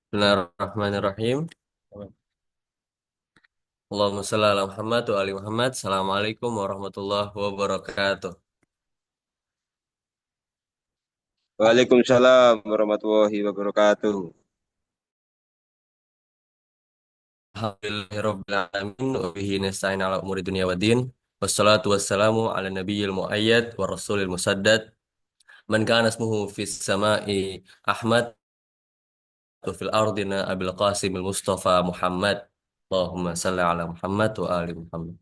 Bismillahirrahmanirrahim. Allahumma shalli ala Muhammad wa ali Muhammad. Assalamualaikum warahmatullahi wabarakatuh. Waalaikumsalam warahmatullahi wabarakatuh. Alhamdulillahirabbil alamin wa bihi nasta'in ala umuri dunya waddin. Wassalatu wassalamu ala nabiyyil muayyad wa rasulil musaddad. Man kana ismuhu fis sama'i Ahmad wa fil ardina Abil Qasim al Mustafa Muhammad. Allahumma shalli ala Muhammad wa ali Muhammad.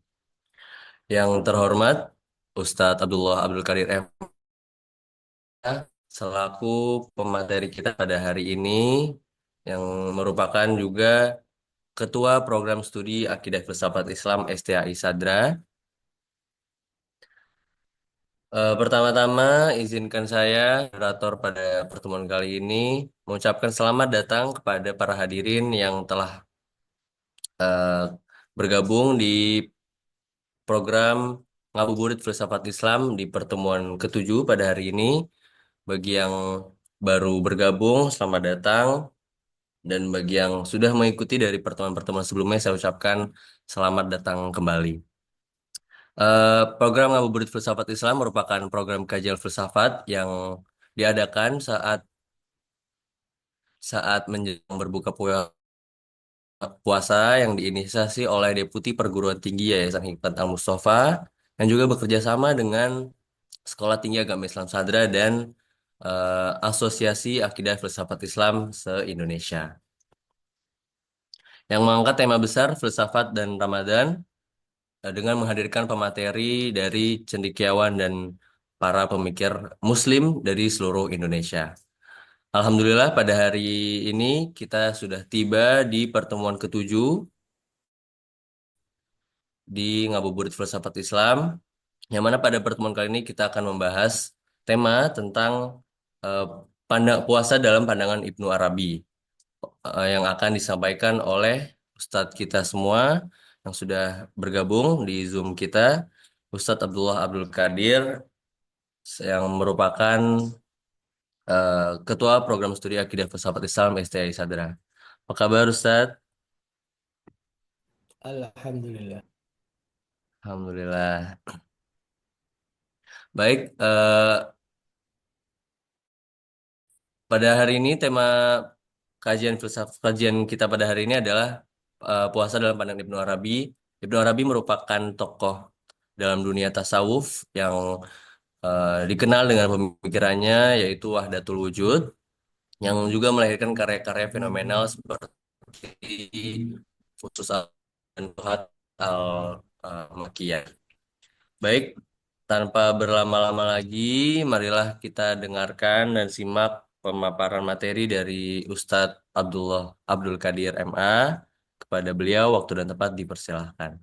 Yang terhormat Ustadz Abdullah Abdul Qadir selaku pemateri kita pada hari ini yang merupakan juga Ketua Program Studi Akidah Filsafat Islam STAI Sadra. Pertama-tama izinkan saya, moderator pada pertemuan kali ini, mengucapkan selamat datang kepada para hadirin yang telah eh, bergabung di program Ngabuburit Filsafat Islam di pertemuan ketujuh pada hari ini. Bagi yang baru bergabung, selamat datang. Dan bagi yang sudah mengikuti dari pertemuan-pertemuan sebelumnya, saya ucapkan selamat datang kembali. Program Ngabuburit Filsafat Islam merupakan program kajian filsafat yang diadakan saat saat menjelang berbuka puasa yang diinisiasi oleh Deputi Perguruan Tinggi Yayasan Hikmat Al-Mustafa yang juga bekerja sama dengan Sekolah Tinggi Agama Islam Sadra dan Asosiasi Akidah Filsafat Islam se-Indonesia. Yang mengangkat tema besar filsafat dan Ramadan dengan menghadirkan pemateri dari cendekiawan dan para pemikir Muslim dari seluruh Indonesia. Alhamdulillah pada hari ini kita sudah tiba di pertemuan ketujuh di Ngabuburit Filsafat Islam, yang mana pada pertemuan kali ini kita akan membahas tema tentang eh, puasa dalam pandangan Ibnu Arabi yang akan disampaikan oleh Ustadz kita semua yang sudah bergabung di Zoom kita, Ustadz Abdullah Abdul Qadir yang merupakan Ketua Program Studi Akidah Filsafat Islam STI Sadra. Apa kabar Ustadz? Alhamdulillah. Alhamdulillah. Baik, pada hari ini tema kajian kita pada hari ini adalah puasa dalam pandangan Ibnu Arabi. Ibnu Arabi merupakan tokoh dalam dunia tasawuf yang dikenal dengan pemikirannya yaitu Wahdatul Wujud yang juga melahirkan karya-karya fenomenal seperti Fusus al-Futuhat al-Makkiyah. Baik, tanpa berlama-lama lagi, marilah kita dengarkan dan simak pemaparan materi dari Ustadz Abdullah Abdul Qadir MA. Kepada beliau, waktu dan tempat dipersilahkan.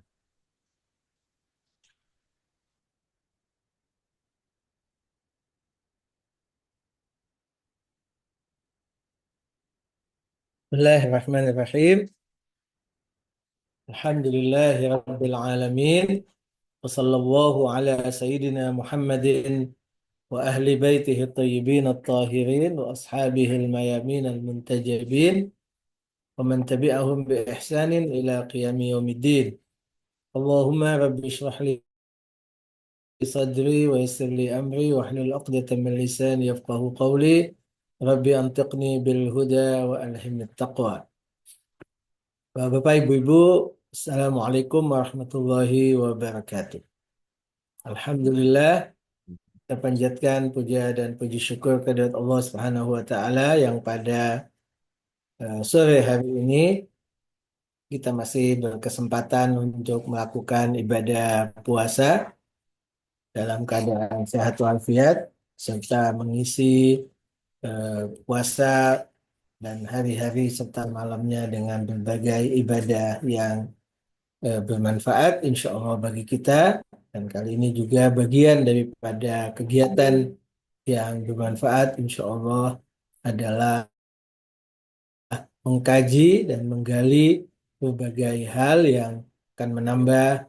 Bismillahirrahmanirrahim. Alhamdulillahi Rabbil Alamin. Wa sallallahu ala Sayyidina Muhammadin wa ahli baitihi at-tayyibin at-tahirin wa ashabihi al-mayamin al-muntajabin wa man tabi'ahum bi ihsanin ila qiyami yaumiddin. Allahumma rabbi shrah li sadri wa yassir li amri wa hlul 'uqdatam min lisani yafqahu qawli. Rabbi antiqni bil huda wa alhimni taqwa. Bapak, Ibu-Ibu, Assalamualaikum warahmatullahi wabarakatuh. Alhamdulillah, kita panjatkan puja dan puji syukur kehadirat Allah Subhanahu wa Ta'ala yang pada sore hari ini kita masih berkesempatan untuk melakukan ibadah puasa dalam keadaan sehat walafiat serta mengisi puasa dan hari-hari serta malamnya dengan berbagai ibadah yang bermanfaat insya Allah bagi kita, dan kali ini juga bagian daripada kegiatan yang bermanfaat insya Allah adalah mengkaji dan menggali berbagai hal yang akan menambah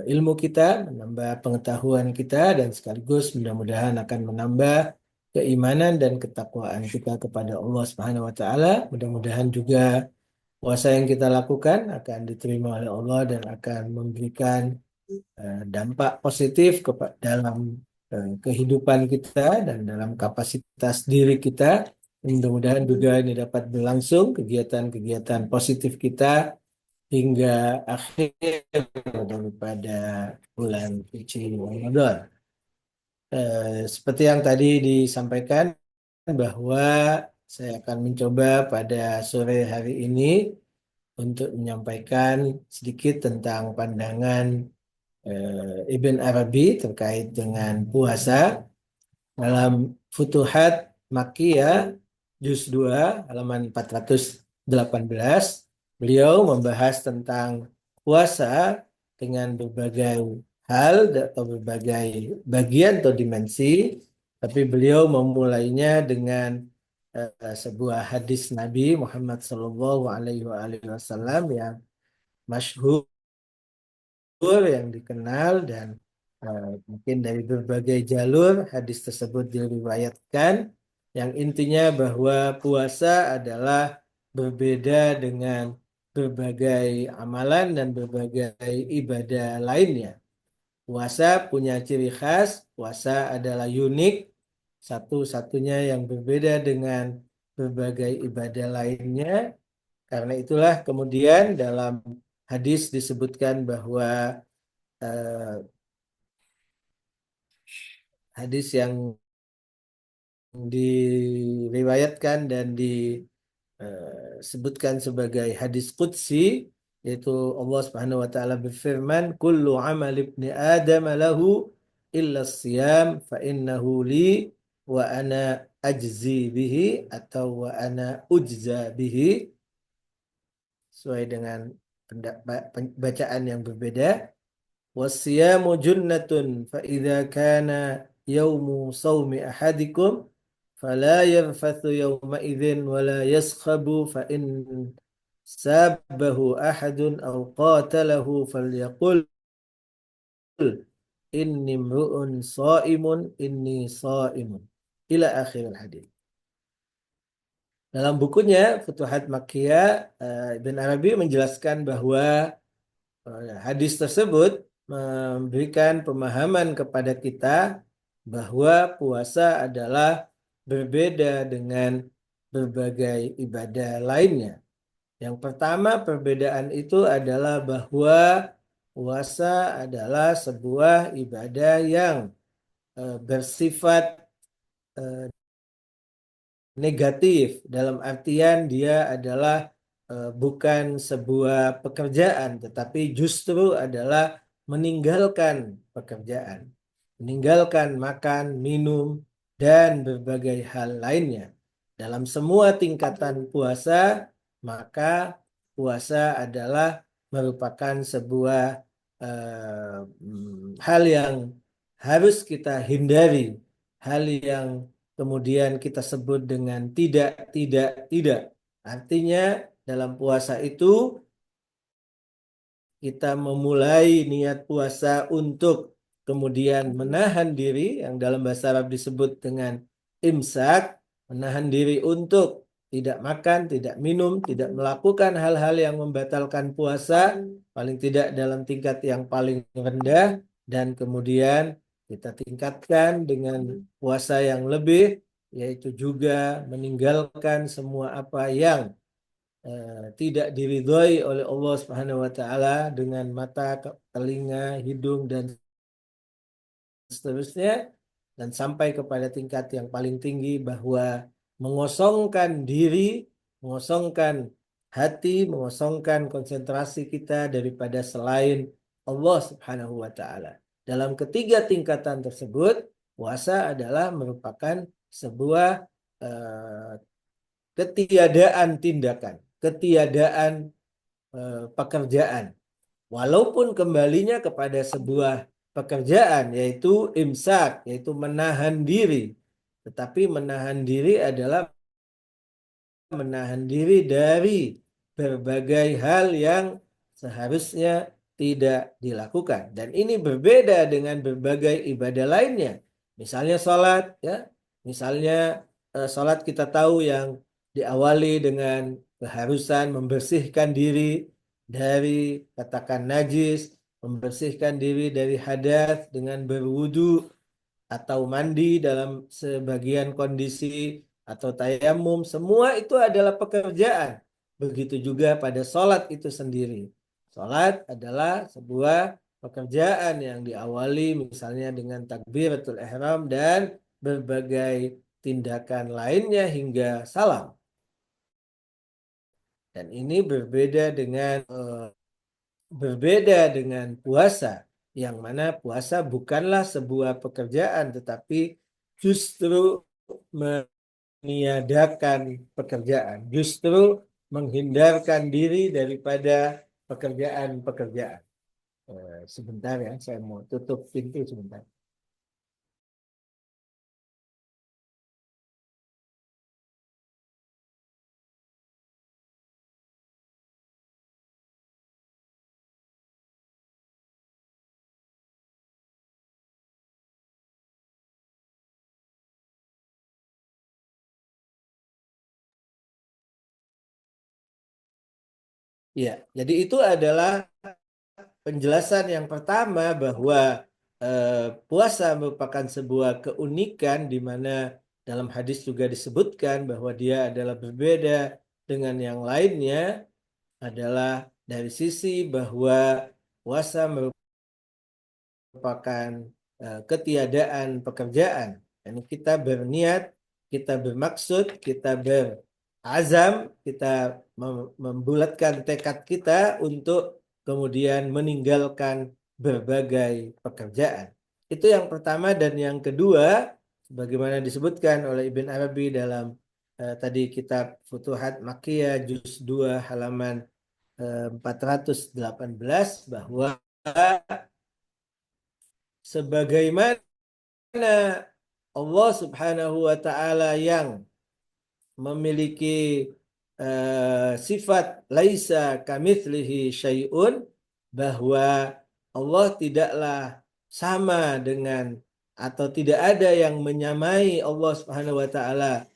ilmu kita, menambah pengetahuan kita, dan sekaligus mudah-mudahan akan menambah keimanan dan ketakwaan kita kepada Allah Subhanahu wa taala. Mudah-mudahan juga puasa yang kita lakukan akan diterima oleh Allah dan akan memberikan dampak positif dalam kehidupan kita dan dalam kapasitas diri kita. Mudah-mudahan juga ini dapat berlangsung kegiatan-kegiatan positif kita hingga akhir daripada bulan suci Ramadan. Seperti yang tadi disampaikan bahwa saya akan mencoba pada sore hari ini untuk menyampaikan sedikit tentang pandangan Ibn Arabi terkait dengan puasa dalam Futuhat Makkiyah juz 2 halaman 418. Beliau membahas tentang puasa dengan berbagai hal atau berbagai bagian atau dimensi, tapi beliau memulainya dengan sebuah hadis Nabi Muhammad Sallallahu Alaihi Wasallam yang masyhur, yang dikenal, dan mungkin dari berbagai jalur hadis tersebut diriwayatkan, yang intinya bahwa puasa adalah berbeda dengan berbagai amalan dan berbagai ibadah lainnya. Puasa punya ciri khas, puasa adalah unik, satu-satunya yang berbeda dengan berbagai ibadah lainnya. Karena itulah kemudian dalam hadis disebutkan bahwa hadis yang diriwayatkan dan disebutkan sebagai hadis qudsi, yaitu Allah Subhanahu wa taala berfirman, kullu amal ibni adam lahu illa siyam fa innahu li wa ana ajzi bihi atau wa ana ujza bihi, sesuai dengan bacaan yang berbeda. Wasiyamu junnatun fa idza kana yaumu saumi ahadikum fala yarfathu yawma idzin wala yaskhabu fa in sabahu ahadun aw qatalahu falyaqul inni mru'un shaimun inni shaimun ila akhir hadis. Dalam bukunya Futuhat Makkiyah, Ibn Arabi menjelaskan bahwa hadis tersebut memberikan pemahaman kepada kita bahwa puasa adalah berbeda dengan berbagai ibadah lainnya. Yang pertama, perbedaan itu adalah bahwa puasa adalah sebuah ibadah yang bersifat negatif, dalam artian dia adalah bukan sebuah pekerjaan, tetapi justru adalah meninggalkan pekerjaan, meninggalkan makan, minum, dan berbagai hal lainnya. Dalam semua tingkatan puasa, maka puasa adalah merupakan sebuah hal yang harus kita hindari, hal yang kemudian kita sebut dengan tidak. Artinya dalam puasa itu kita memulai niat puasa untuk kemudian menahan diri, yang dalam bahasa Arab disebut dengan imsak, menahan diri untuk tidak makan, tidak minum, tidak melakukan hal-hal yang membatalkan puasa, paling tidak dalam tingkat yang paling rendah, dan kemudian kita tingkatkan dengan puasa yang lebih, yaitu juga meninggalkan semua apa yang tidak diridhoi oleh Allah Subhanahu wa taala dengan mata, telinga, hidung, dan seterusnya, dan sampai kepada tingkat yang paling tinggi bahwa mengosongkan diri, mengosongkan hati, mengosongkan konsentrasi kita daripada selain Allah Subhanahu wa taala. Dalam ketiga tingkatan tersebut, puasa adalah merupakan sebuah ketiadaan tindakan, ketiadaan pekerjaan. Walaupun kembalinya kepada sebuah pekerjaan, yaitu imsak, yaitu menahan diri. Tetapi menahan diri adalah menahan diri dari berbagai hal yang seharusnya tidak dilakukan. Dan ini berbeda dengan berbagai ibadah lainnya. Misalnya sholat, ya. Misalnya sholat kita tahu yang diawali dengan keharusan membersihkan diri dari katakan najis, membersihkan diri dari hadas dengan berwudu atau mandi dalam sebagian kondisi atau tayamum, semua itu adalah pekerjaan. Begitu juga pada sholat itu sendiri. Sholat adalah sebuah pekerjaan yang diawali misalnya dengan takbiratul ihram dan berbagai tindakan lainnya hingga salam. Dan ini berbeda dengan puasa, yang mana puasa bukanlah sebuah pekerjaan tetapi justru meniadakan pekerjaan, justru menghindarkan diri daripada pekerjaan-pekerjaan. Sebentar ya, saya mau tutup pintu sebentar. Ya, jadi itu adalah penjelasan yang pertama bahwa puasa merupakan sebuah keunikan di mana dalam hadis juga disebutkan bahwa dia adalah berbeda dengan yang lainnya adalah dari sisi bahwa puasa merupakan ketiadaan pekerjaan. Yani kita berniat, kita bermaksud, kita berazam, kita membulatkan tekad kita untuk kemudian meninggalkan berbagai pekerjaan. Itu yang pertama, dan yang kedua, sebagaimana disebutkan oleh Ibn Arabi dalam tadi kitab Futuhat Makkiyah juz 2 halaman 418 bahwa sebagaimana Allah Subhanahu wa taala yang memiliki sifat laisa kamitslihi syai'un, bahwa Allah tidaklah sama dengan atau tidak ada yang menyamai Allah Subhanahu wa taala.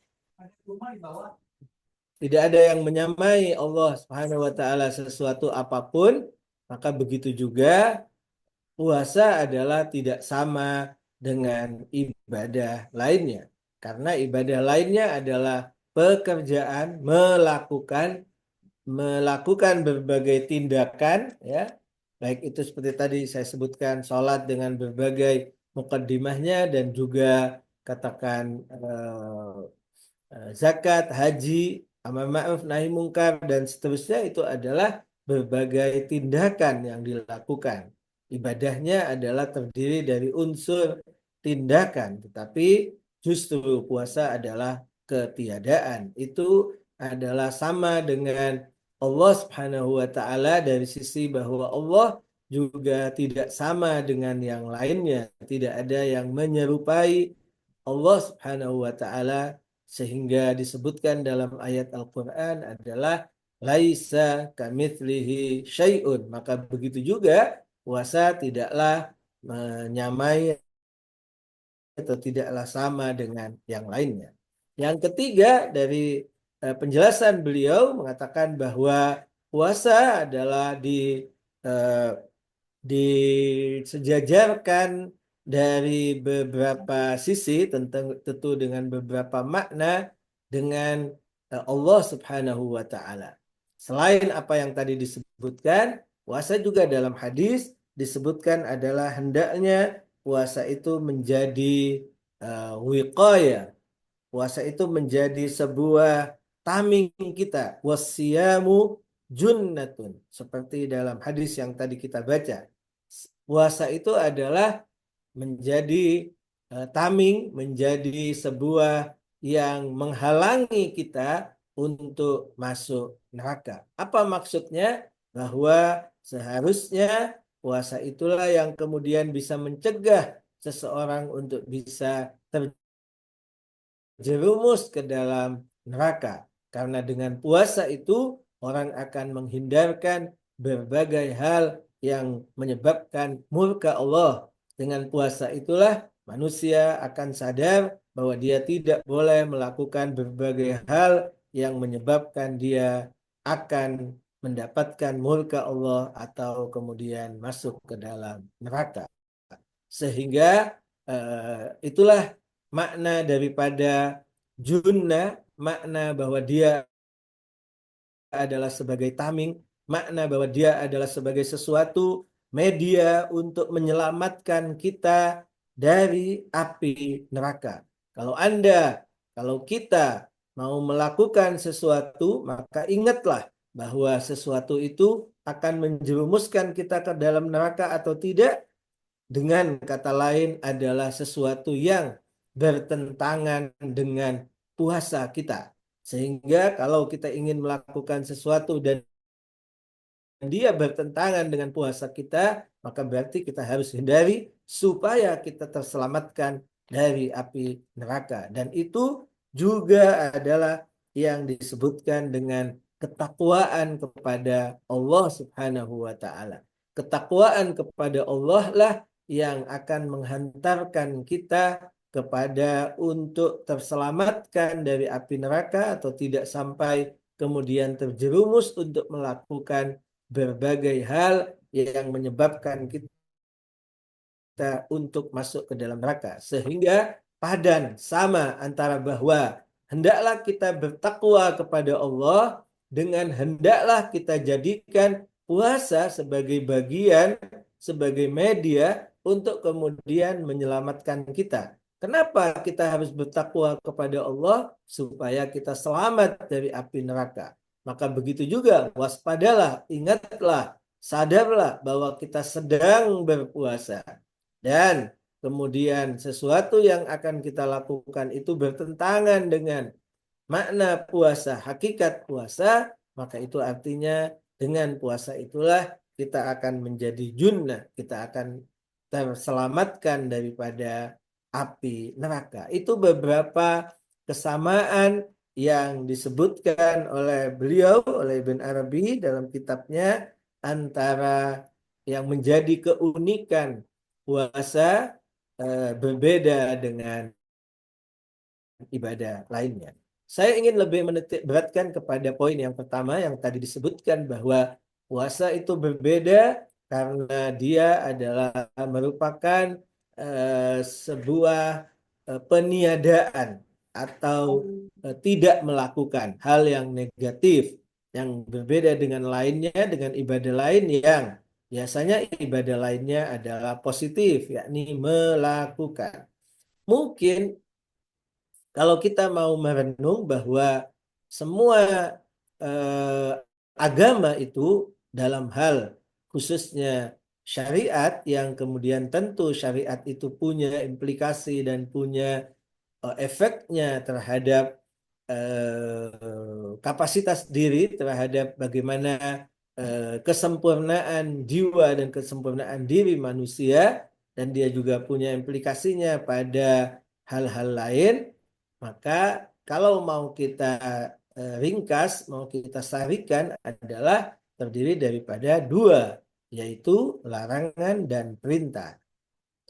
Tidak ada yang menyamai Allah Subhanahu wa taala sesuatu apapun, maka begitu juga puasa adalah tidak sama dengan ibadah lainnya. Karena ibadah lainnya adalah pekerjaan, melakukan berbagai tindakan, ya. Baik itu seperti tadi saya sebutkan sholat dengan berbagai mukaddimahnya, dan juga katakan zakat, haji, amar ma'ruf nahi mungkar dan seterusnya, itu adalah berbagai tindakan yang dilakukan. Ibadahnya adalah terdiri dari unsur tindakan, tetapi justru puasa adalah ketiadaan. Itu adalah sama dengan Allah Subhanahu wa taala dari sisi bahwa Allah juga tidak sama dengan yang lainnya, tidak ada yang menyerupai Allah Subhanahu wa taala, sehingga disebutkan dalam ayat Al-Qur'an adalah laisa kamitslihi syai'un. Maka begitu juga puasa tidaklah menyamai atau tidaklah sama dengan yang lainnya. Yang ketiga, dari penjelasan beliau mengatakan bahwa puasa adalah eh, disejajarkan dari beberapa sisi, tentu dengan beberapa makna dengan Allah Subhanahu wa taala. Selain apa yang tadi disebutkan, puasa juga dalam hadis disebutkan adalah hendaknya puasa itu menjadi wiqayah. Puasa itu menjadi sebuah tameng kita. Wasiyamu junnatun. Seperti dalam hadis yang tadi kita baca. Puasa itu adalah menjadi tameng, menjadi sebuah yang menghalangi kita untuk masuk neraka. Apa maksudnya? Bahwa seharusnya puasa itulah yang kemudian bisa mencegah seseorang untuk bisa terjerumus ke dalam neraka. Karena dengan puasa itu orang akan menghindarkan berbagai hal yang menyebabkan murka Allah. Dengan puasa itulah manusia akan sadar bahwa dia tidak boleh melakukan berbagai hal yang menyebabkan dia akan mendapatkan murka Allah atau kemudian masuk ke dalam neraka. Sehingga itulah makna daripada junna, makna bahwa dia adalah sebagai taming, makna bahwa dia adalah sebagai sesuatu media untuk menyelamatkan kita dari api neraka. Kalau kita mau melakukan sesuatu, maka ingatlah bahwa sesuatu itu akan menjerumuskan kita ke dalam neraka atau tidak. Dengan kata lain adalah sesuatu yang bertentangan dengan puasa kita. Sehingga kalau kita ingin melakukan sesuatu dan dia bertentangan dengan puasa kita, maka berarti kita harus hindari supaya kita terselamatkan dari api neraka. Dan itu juga adalah yang disebutkan dengan ketakwaan kepada Allah Subhanahu wa taala. Ketakwaan kepada Allah lah yang akan menghantarkan kita kepada untuk terselamatkan dari api neraka atau tidak sampai kemudian terjerumus untuk melakukan berbagai hal yang menyebabkan kita untuk masuk ke dalam neraka. Sehingga padan sama antara bahwa hendaklah kita bertakwa kepada Allah dengan hendaklah kita jadikan puasa sebagai bagian, sebagai media untuk kemudian menyelamatkan kita. Kenapa kita harus bertakwa kepada Allah? Supaya kita selamat dari api neraka. Maka begitu juga, waspadalah, ingatlah, sadarlah bahwa kita sedang berpuasa. Dan kemudian sesuatu yang akan kita lakukan itu bertentangan dengan makna puasa, hakikat puasa, maka itu artinya dengan puasa itulah kita akan menjadi junnah, kita akan terselamatkan daripada api neraka. Itu beberapa kesamaan yang disebutkan oleh beliau, oleh Ibn Arabi dalam kitabnya antara yang menjadi keunikan puasa berbeda dengan ibadah lainnya. Saya ingin lebih menitik beratkan kepada poin yang pertama yang tadi disebutkan bahwa puasa itu berbeda karena dia adalah merupakan sebuah peniadaan atau tidak melakukan hal yang negatif yang berbeda dengan lainnya, dengan ibadah lain yang biasanya ibadah lainnya adalah positif, yakni melakukan. Mungkin kalau kita mau merenung bahwa semua eh, agama itu dalam hal khususnya syariat yang kemudian tentu syariat itu punya implikasi dan punya efeknya terhadap kapasitas diri, terhadap bagaimana kesempurnaan jiwa dan kesempurnaan diri manusia, dan dia juga punya implikasinya pada hal-hal lain. Maka kalau mau kita ringkas, mau kita sarikan adalah terdiri daripada dua, yaitu larangan dan perintah.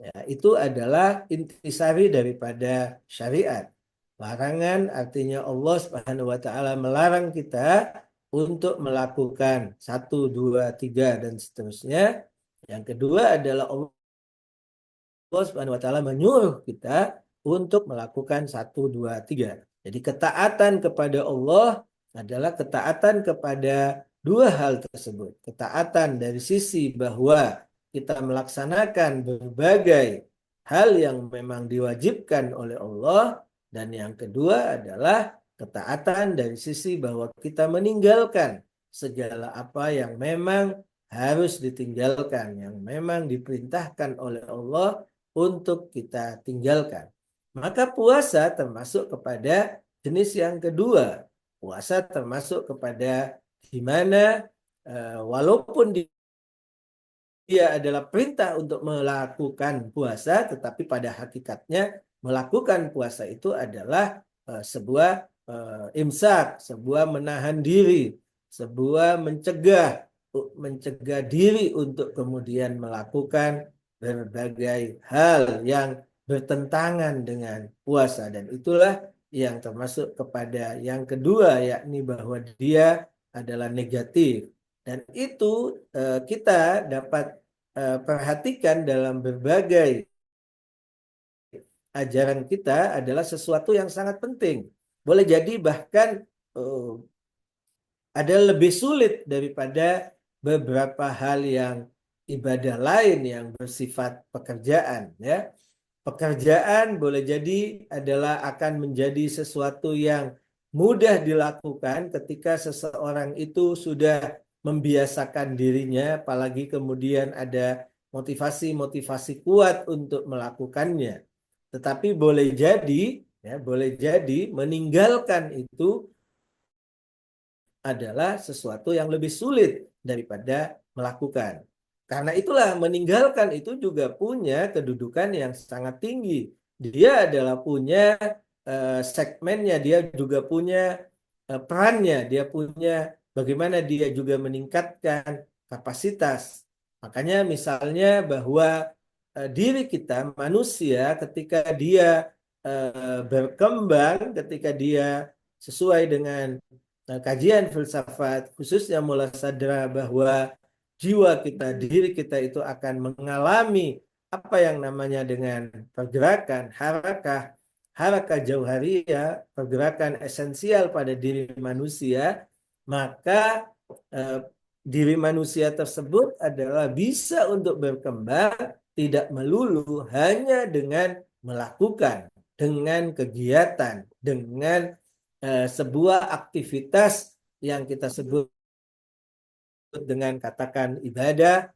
Ya, itu adalah intisari daripada syariat. Larangan artinya Allah Subhanahu wa taala melarang kita untuk melakukan satu, dua, tiga dan seterusnya. Yang kedua adalah Allah Subhanahu wa taala menyuruh kita untuk melakukan satu, dua, tiga. Jadi ketaatan kepada Allah adalah ketaatan kepada dua hal tersebut. Ketaatan dari sisi bahwa kita melaksanakan berbagai hal yang memang diwajibkan oleh Allah, dan yang kedua adalah ketaatan dari sisi bahwa kita meninggalkan segala apa yang memang harus ditinggalkan, yang memang diperintahkan oleh Allah untuk kita tinggalkan. Maka puasa termasuk kepada jenis yang kedua. Puasa termasuk kepada di mana walaupun dia adalah perintah untuk melakukan puasa, tetapi pada hakikatnya melakukan puasa itu adalah sebuah imsak, sebuah menahan diri, sebuah mencegah diri untuk kemudian melakukan berbagai hal yang bertentangan dengan puasa, dan itulah yang termasuk kepada yang kedua, yakni bahwa dia adalah negatif. Dan itu kita dapat perhatikan dalam berbagai ajaran kita adalah sesuatu yang sangat penting. Boleh jadi bahkan ada lebih sulit daripada beberapa hal yang ibadah lain yang bersifat pekerjaan, ya. Pekerjaan boleh jadi adalah akan menjadi sesuatu yang mudah dilakukan ketika seseorang itu sudah membiasakan dirinya, apalagi kemudian ada motivasi-motivasi kuat untuk melakukannya. Tetapi boleh jadi, ya, boleh jadi meninggalkan itu adalah sesuatu yang lebih sulit daripada melakukan. Karena itulah meninggalkan itu juga punya kedudukan yang sangat tinggi. Dia adalah punya segmennya, dia juga punya perannya, dia punya bagaimana dia juga meningkatkan kapasitas. Makanya misalnya bahwa diri kita manusia ketika dia berkembang, ketika dia sesuai dengan kajian filsafat, khususnya muladzaah, bahwa jiwa kita, diri kita itu akan mengalami apa yang namanya dengan pergerakan, harakah jauhariyah, pergerakan esensial pada diri manusia, maka diri manusia tersebut adalah bisa untuk berkembang tidak melulu hanya dengan melakukan, dengan kegiatan, dengan sebuah aktivitas yang kita sebut dengan katakan ibadah,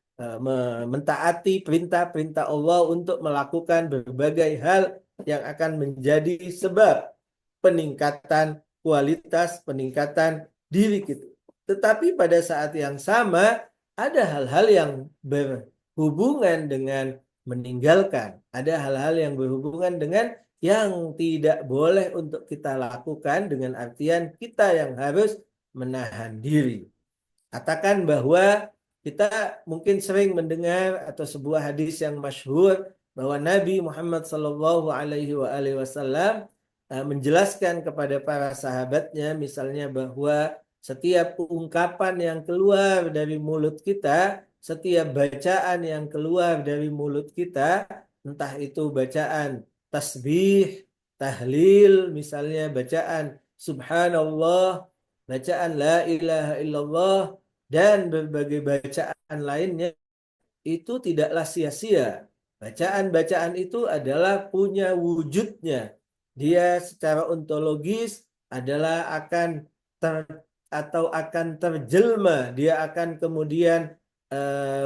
mentaati perintah-perintah Allah untuk melakukan berbagai hal yang akan menjadi sebab peningkatan kualitas, peningkatan diri kita. Tetapi pada saat yang sama ada hal-hal yang berhubungan dengan meninggalkan, ada hal-hal yang berhubungan dengan yang tidak boleh untuk kita lakukan, dengan artian kita yang harus menahan diri. Katakan bahwa kita mungkin sering mendengar atau sebuah hadis yang masyhur bahwa Nabi Muhammad Sallallahu Alaihi Wasallam menjelaskan kepada para sahabatnya, misalnya bahwa setiap ungkapan yang keluar dari mulut kita, setiap bacaan yang keluar dari mulut kita, entah itu bacaan tasbih, tahlil, misalnya bacaan subhanallah, bacaan la ilaha illallah, dan berbagai bacaan lainnya, itu tidaklah sia-sia. Bacaan-bacaan itu adalah punya wujudnya. Dia secara ontologis adalah akan atau akan terjelma, dia akan kemudian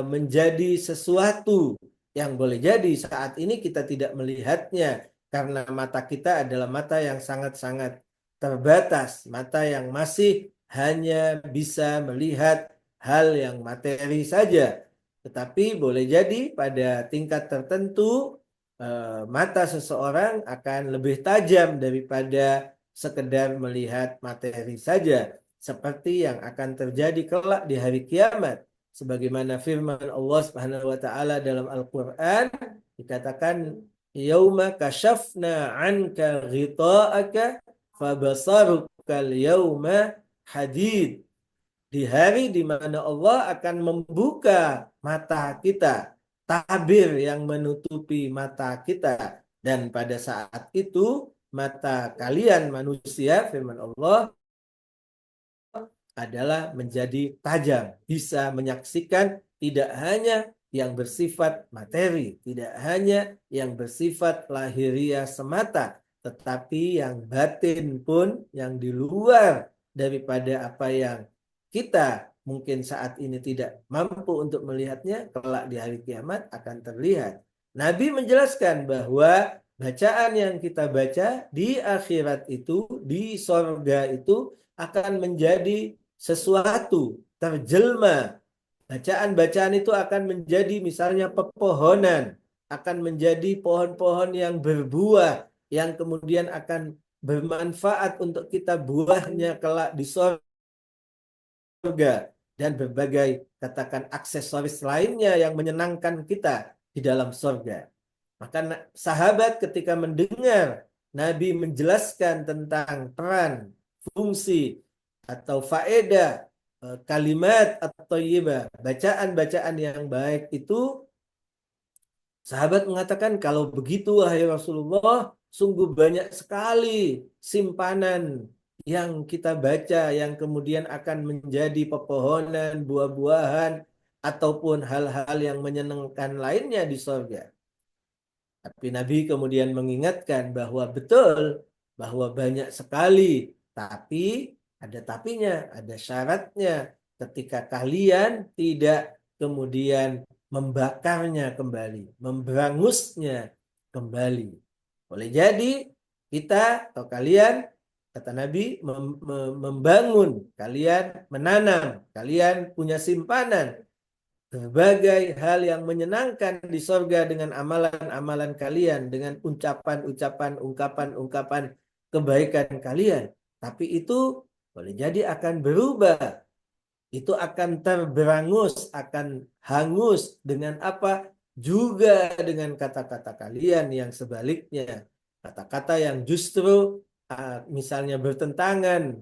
menjadi sesuatu yang boleh jadi saat ini kita tidak melihatnya karena mata kita adalah mata yang sangat-sangat terbatas, mata yang masih hanya bisa melihat hal yang materi saja. Tetapi boleh jadi pada tingkat tertentu mata seseorang akan lebih tajam daripada sekedar melihat materi saja, seperti yang akan terjadi kelak di hari kiamat. Sebagaimana firman Allah Subhanahu wa taala dalam Al-Qur'an, dikatakan yauma kashafna anka ghita'aka fabasarukal yauma hadid. Di hari di mana Allah akan membuka mata kita, tabir yang menutupi mata kita, dan pada saat itu mata kalian manusia, firman Allah, adalah menjadi tajam, bisa menyaksikan tidak hanya yang bersifat materi, tidak hanya yang bersifat lahiriah semata, tetapi yang batin pun, yang di luar daripada apa yang kita mungkin saat ini tidak mampu untuk melihatnya, kelak di hari kiamat akan terlihat. Nabi menjelaskan bahwa bacaan yang kita baca di akhirat itu, di sorga itu, akan menjadi sesuatu terjelma. Bacaan-bacaan itu akan menjadi misalnya pepohonan, akan menjadi pohon-pohon yang berbuah, yang kemudian akan bermanfaat untuk kita buahnya kelak di surga, dan berbagai katakan aksesoris lainnya yang menyenangkan kita di dalam surga. Maka sahabat ketika mendengar Nabi menjelaskan tentang peran, fungsi, atau faedah kalimat at-thayyibah, bacaan-bacaan yang baik itu, sahabat mengatakan, kalau begitu wahai Rasulullah, sungguh banyak sekali simpanan yang kita baca yang kemudian akan menjadi pepohonan, buah-buahan, ataupun hal-hal yang menyenangkan lainnya di surga. Tapi Nabi kemudian mengingatkan bahwa betul, bahwa banyak sekali, tapi ada tapinya, ada syaratnya. Ketika kalian tidak kemudian membakarnya kembali, memberangusnya kembali. Boleh jadi kita atau kalian, kata Nabi, membangun, kalian menanam, kalian punya simpanan berbagai hal yang menyenangkan di sorga dengan amalan-amalan kalian, dengan ucapan-ucapan, ungkapan-ungkapan kebaikan kalian. Tapi itu boleh jadi akan berubah. Itu akan terberangus, akan hangus dengan apa? Juga dengan kata-kata kalian yang sebaliknya. Kata-kata yang justru misalnya bertentangan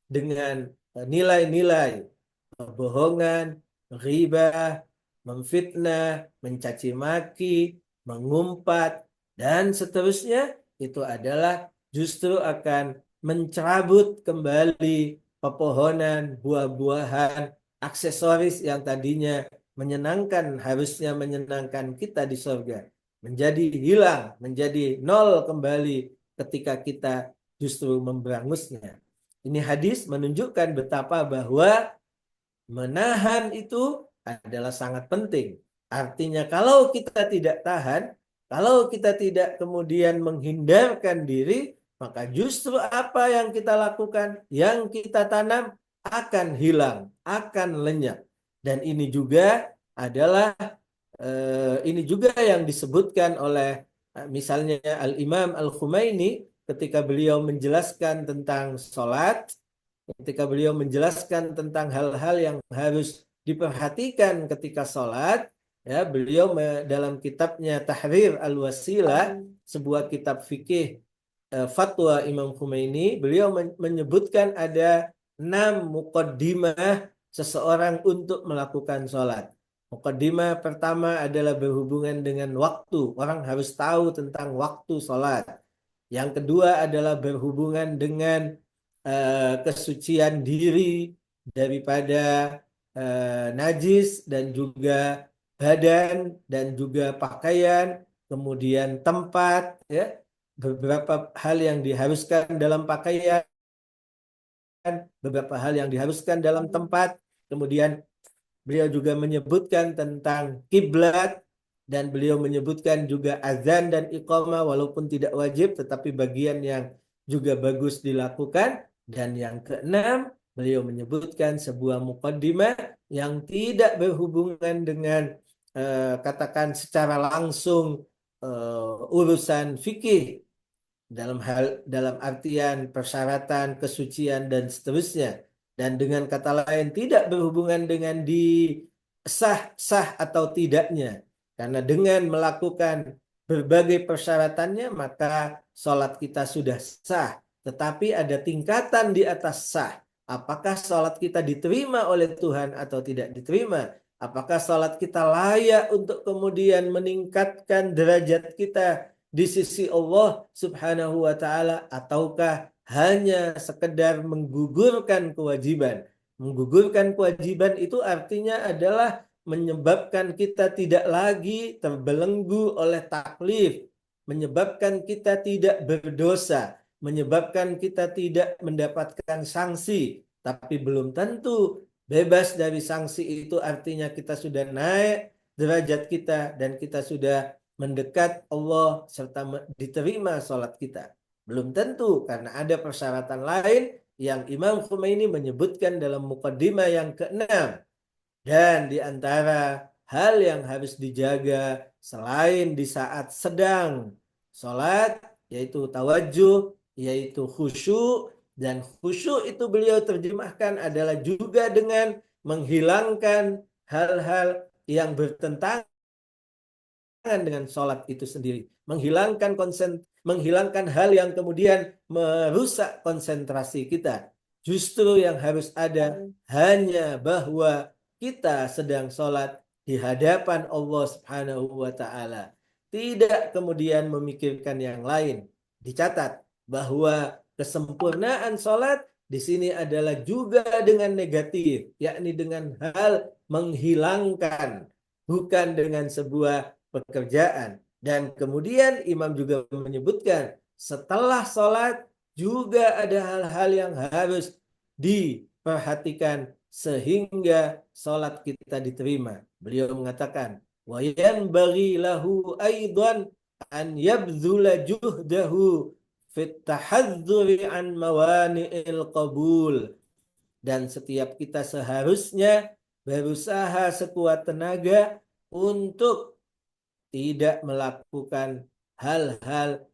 dengan nilai-nilai kebohongan, ghibah, memfitnah, mencaci maki, mengumpat, dan seterusnya, itu adalah justru akan mencabut kembali pepohonan, buah-buahan, aksesoris yang tadinya menyenangkan, harusnya menyenangkan kita di surga, menjadi hilang, menjadi nol kembali ketika kita justru memberangusnya. Ini hadis menunjukkan betapa bahwa menahan itu adalah sangat penting. Artinya kalau kita tidak tahan, kalau kita tidak kemudian menghindarkan diri, maka justru apa yang kita lakukan, yang kita tanam akan hilang, akan lenyap. Dan ini juga adalah ini juga yang disebutkan oleh misalnya Al-Imam Al-Khumaini ketika beliau menjelaskan tentang sholat, ketika beliau menjelaskan tentang hal-hal yang harus diperhatikan ketika sholat, ya, beliau dalam kitabnya Tahrir Al-Wasilah, sebuah kitab fikih fatwa Imam Khomeini, beliau menyebutkan ada 6 muqaddimah seseorang untuk melakukan sholat. Muqaddimah pertama adalah berhubungan dengan waktu. Orang harus tahu tentang waktu sholat. Yang kedua adalah berhubungan dengan kesucian diri daripada najis dan juga badan dan juga pakaian, kemudian tempat, ya, beberapa hal yang diharuskan dalam pakaian, beberapa hal yang diharuskan dalam tempat. Kemudian beliau juga menyebutkan tentang kiblat, dan beliau menyebutkan juga azan dan iqamah walaupun tidak wajib tetapi bagian yang juga bagus dilakukan. Dan yang keenam, beliau menyebutkan sebuah muqaddimah yang tidak berhubungan dengan katakan secara langsung urusan fikih dalam artian persyaratan, kesucian dan seterusnya. Dan dengan kata lain tidak berhubungan dengan sah atau tidaknya. Karena dengan melakukan berbagai persyaratannya maka sholat kita sudah sah. Tetapi ada tingkatan di atas sah. Apakah sholat kita diterima oleh Tuhan atau tidak diterima? Apakah sholat kita layak untuk kemudian meningkatkan derajat kita di sisi Allah Subhanahu wa Ta'ala, ataukah hanya sekedar menggugurkan kewajiban? Menggugurkan kewajiban itu artinya adalah menyebabkan kita tidak lagi terbelenggu oleh taklif, menyebabkan kita tidak berdosa, menyebabkan kita tidak mendapatkan sanksi. Tapi belum tentu bebas dari sanksi itu artinya kita sudah naik derajat kita dan kita sudah mendekat Allah serta diterima sholat kita. Belum tentu, karena ada persyaratan lain yang Imam Khomeini menyebutkan dalam muqaddimah yang keenam. Dan di antara hal yang harus dijaga selain di saat sedang sholat, yaitu tawajuh, yaitu khusyuk. Dan khusyuk itu beliau terjemahkan adalah juga dengan menghilangkan hal-hal yang bertentangan bertentangan dengan sholat itu sendiri, menghilangkan hal yang kemudian merusak konsentrasi kita. Justru yang harus ada hanya bahwa kita sedang sholat di hadapan Allah Subhanahu wa Ta'ala, tidak kemudian memikirkan yang lain. Dicatat bahwa kesempurnaan sholat di sini adalah juga dengan negatif, yakni dengan hal menghilangkan, bukan dengan sebuah pekerjaan. Dan kemudian imam juga menyebutkan setelah sholat juga ada hal-hal yang harus diperhatikan sehingga sholat kita diterima. Beliau mengatakan, wa yanbaghi lahu aidan an yabdzula juhdahu fit tahadzuri an mawani'il qabul. Dan setiap kita seharusnya berusaha sekuat tenaga untuk tidak melakukan hal-hal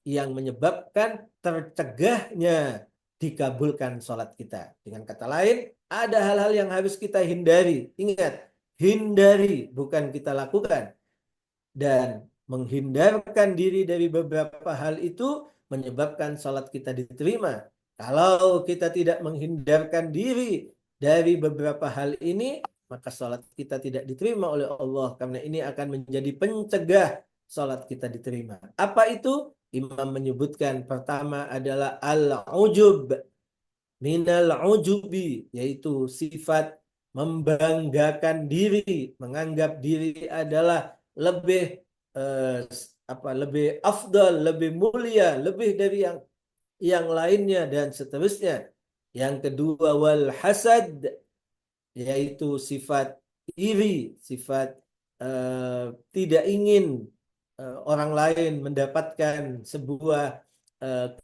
yang menyebabkan tercegahnya dikabulkan sholat kita. Dengan kata lain, ada hal-hal yang harus kita hindari. Ingat, hindari bukan kita lakukan. Dan menghindarkan diri dari beberapa hal itu menyebabkan sholat kita diterima. Kalau kita tidak menghindarkan diri dari beberapa hal ini, maka sholat kita tidak diterima oleh Allah. Karena ini akan menjadi pencegah sholat kita diterima. Apa itu? Imam menyebutkan pertama adalah al-ujub minal ujubi, yaitu sifat membanggakan diri, menganggap diri adalah lebih lebih afdal, lebih mulia, lebih dari yang lainnya dan seterusnya. Yang kedua wal hasad, yaitu sifat iri, sifat tidak ingin orang lain mendapatkan sebuah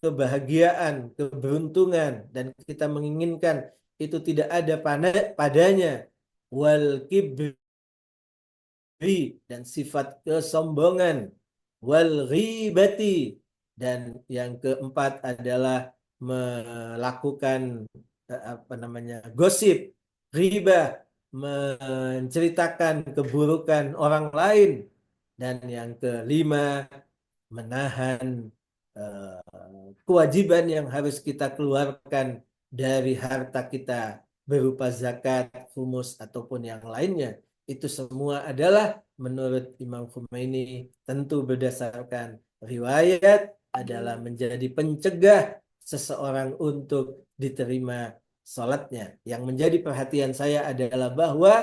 kebahagiaan, keberuntungan, dan kita menginginkan itu tidak ada padanya. Wal kibri, dan sifat kesombongan. Wal ghibati, dan yang keempat adalah melakukan gosip, ghibah, menceritakan keburukan orang lain. Dan yang kelima, menahan kewajiban yang harus kita keluarkan dari harta kita berupa zakat, humus, ataupun yang lainnya. Itu semua adalah menurut Imam Khomeini tentu berdasarkan riwayat adalah menjadi pencegah seseorang untuk diterima sholatnya. Yang menjadi perhatian saya adalah bahwa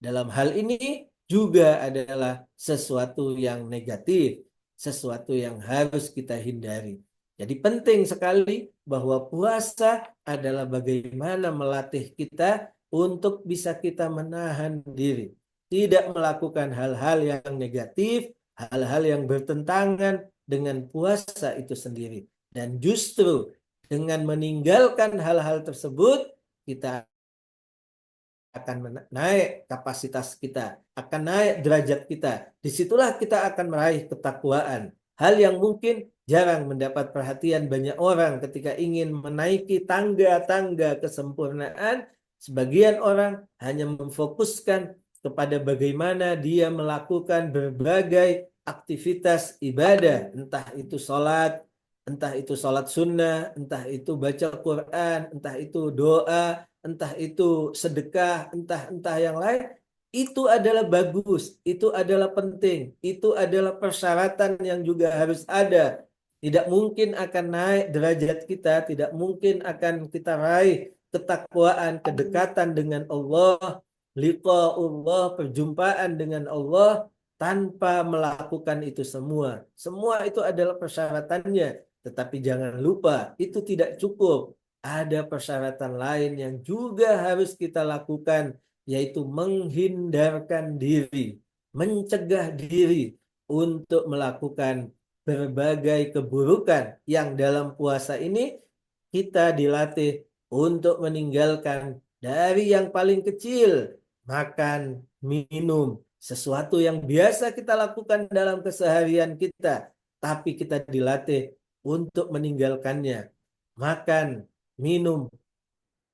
dalam hal ini juga adalah sesuatu yang negatif, sesuatu yang harus kita hindari. Jadi penting sekali bahwa puasa adalah bagaimana melatih kita untuk bisa kita menahan diri. Tidak melakukan hal-hal yang negatif, hal-hal yang bertentangan dengan puasa itu sendiri. Dan justru dengan meninggalkan hal-hal tersebut, kita akan naik kapasitas kita, akan naik derajat kita. Disitulah kita akan meraih ketakwaan. Hal yang mungkin jarang mendapat perhatian banyak orang ketika ingin menaiki tangga-tangga kesempurnaan. Sebagian orang hanya memfokuskan kepada bagaimana dia melakukan berbagai aktivitas ibadah, entah itu sholat sunnah, entah itu baca Quran, entah itu doa, entah itu sedekah, entah yang lain. Itu adalah bagus, itu adalah penting, itu adalah persyaratan yang juga harus ada. Tidak mungkin akan naik derajat kita, tidak mungkin akan kita raih ketakwaan, kedekatan dengan Allah, liqa'ullah, perjumpaan dengan Allah tanpa melakukan itu semua. Semua itu adalah persyaratannya. Tetapi jangan lupa, itu tidak cukup. Ada persyaratan lain yang juga harus kita lakukan, yaitu menghindarkan diri, mencegah diri untuk melakukan berbagai keburukan yang dalam puasa ini kita dilatih untuk meninggalkan dari yang paling kecil, makan, minum, sesuatu yang biasa kita lakukan dalam keseharian kita, tapi kita dilatih untuk meninggalkannya. Makan, minum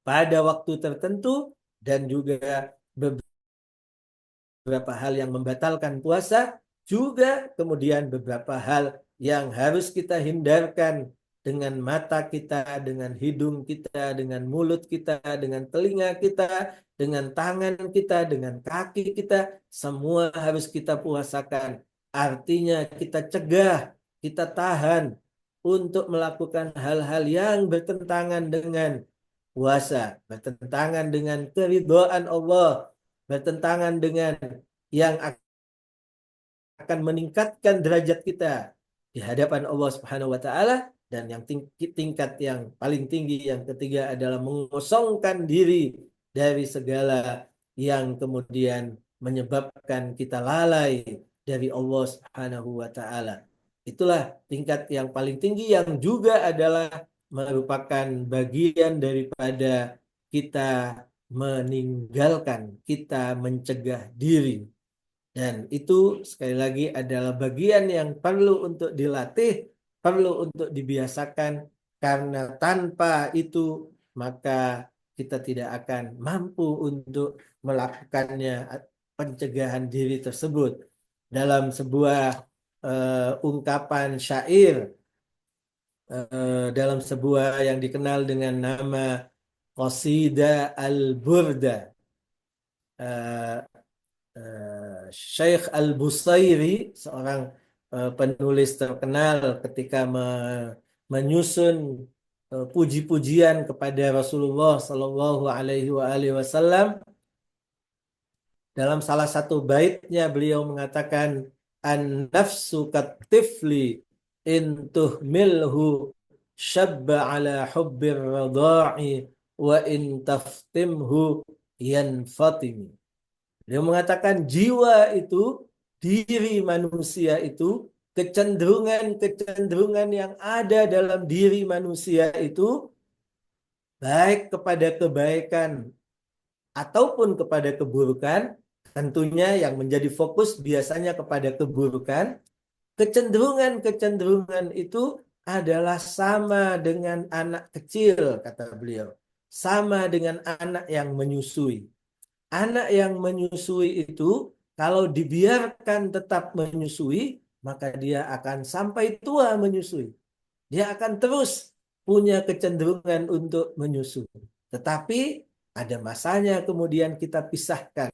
pada waktu tertentu, dan juga beberapa hal yang membatalkan puasa, juga kemudian beberapa hal yang harus kita hindarkan dengan mata kita, dengan hidung kita, dengan mulut kita, dengan telinga kita, dengan tangan kita, dengan kaki kita, semua harus kita puasakan. Artinya kita cegah, kita tahan untuk melakukan hal-hal yang bertentangan dengan puasa, bertentangan dengan keridhaan Allah, bertentangan dengan yang akan meningkatkan derajat kita di hadapan Allah Subhanahu wa taala. Dan yang tingkat yang paling tinggi yang ketiga adalah mengosongkan diri dari segala yang kemudian menyebabkan kita lalai dari Allah Subhanahu wa taala. Itulah tingkat yang paling tinggi yang juga adalah merupakan bagian daripada kita meninggalkan, kita mencegah diri. Dan itu sekali lagi adalah bagian yang perlu untuk dilatih, perlu untuk dibiasakan, karena tanpa itu maka kita tidak akan mampu untuk melakukannya, pencegahan diri tersebut. Dalam sebuah ungkapan syair, dalam sebuah yang dikenal dengan nama Qasidah Al-Burda, Syekh Al-Busairi, seorang penulis terkenal, ketika menyusun puji-pujian kepada Rasulullah Sallallahu Alaihi Wasallam, dalam salah satu baitnya beliau mengatakan, an-nafsu katifli in tuhmilhu syabba ala hubbir radha'i wa in taftimhu yanfatimi. Dia mengatakan jiwa itu, diri manusia itu, kecenderungan-kecenderungan yang ada dalam diri manusia itu, baik kepada kebaikan ataupun kepada keburukan, tentunya yang menjadi fokus biasanya kepada keburukan. Kecenderungan-kecenderungan itu adalah sama dengan anak kecil, kata beliau. Sama dengan anak yang menyusui. Anak yang menyusui itu kalau dibiarkan tetap menyusui, maka dia akan sampai tua menyusui. Dia akan terus punya kecenderungan untuk menyusui. Tetapi ada masanya kemudian kita pisahkan.